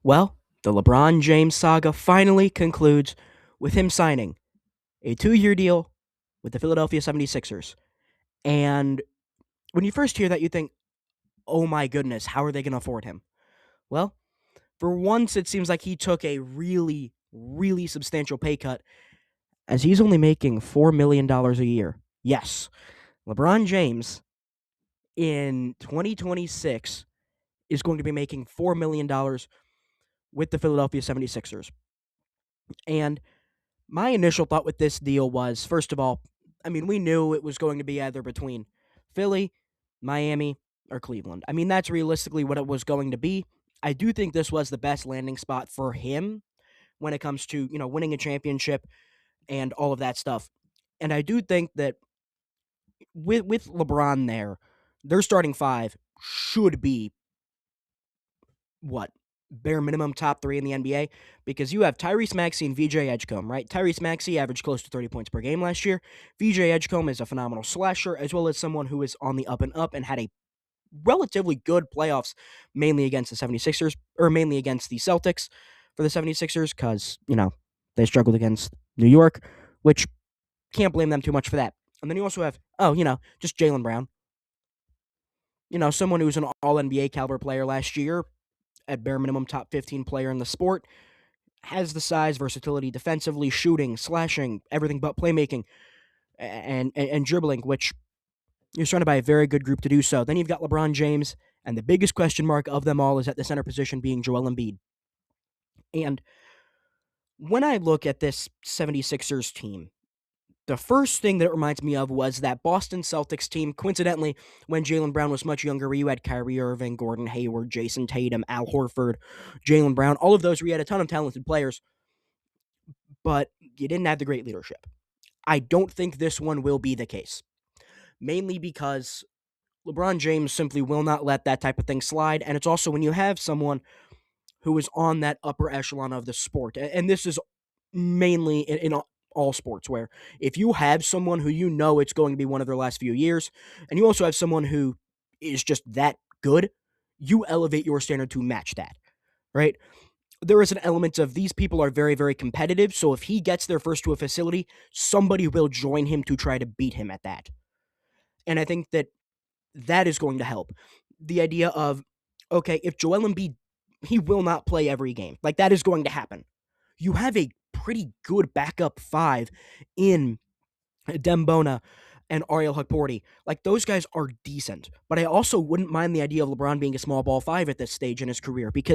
Well, the LeBron James saga finally concludes with him signing a 2-year deal with the Philadelphia 76ers. And when you first hear that, you think, oh my goodness, how are they going to afford him? Well, for once, it seems like he took a really, really substantial pay cut as he's only making $4 million a year. Yes, LeBron James in 2026 is going to be making $4 million with the Philadelphia 76ers. And my initial thought with this deal was, first of all, I mean, we knew it was going to be either between Philly, Miami, or Cleveland. I mean, that's realistically what it was going to be. I do think this was the best landing spot for him when it comes to, winning a championship and all of that stuff. And I do think that with LeBron there, their starting five should be what? Bare minimum top three in the NBA, because you have Tyrese Maxey and VJ Edgecombe, right? Tyrese Maxey averaged close to 30 points per game last year. VJ Edgecombe is a phenomenal slasher, as well as someone who is on the up and up and had a relatively good playoffs, mainly against the 76ers, or mainly against the Celtics for the 76ers, because, they struggled against New York, which can't blame them too much for that. And then you also have, just Jaylen Brown. Someone who's an all NBA caliber player last year, at bare minimum top 15 player in the sport, has the size, versatility, defensively, shooting, slashing, everything but playmaking, and dribbling, which you're surrounded by a very good group to do so. Then you've got LeBron James, and the biggest question mark of them all is at the center position being Joel Embiid. And when I look at this 76ers team, the first thing that it reminds me of was that Boston Celtics team, coincidentally, when Jaylen Brown was much younger, where you had Kyrie Irving, Gordon Hayward, Jason Tatum, Al Horford, Jaylen Brown, all of those where you had a ton of talented players, but you didn't have the great leadership. I don't think this one will be the case, mainly because LeBron James simply will not let that type of thing slide, and it's also when you have someone who is on that upper echelon of the sport, and this is mainly in all sports, where if you have someone who it's going to be one of their last few years, and you also have someone who is just that good, you elevate your standard to match that, right? There is an element of these people are very, very competitive, so if he gets there first to a facility, somebody will join him to try to beat him at that. And I think that is going to help. The idea of, okay, if Joel Embiid, he will not play every game. Like, that is going to happen. You have a pretty good backup five in Dembona and Ariel Hukporti. Like, those guys are decent. But I also wouldn't mind the idea of LeBron being a small ball five at this stage in his career, because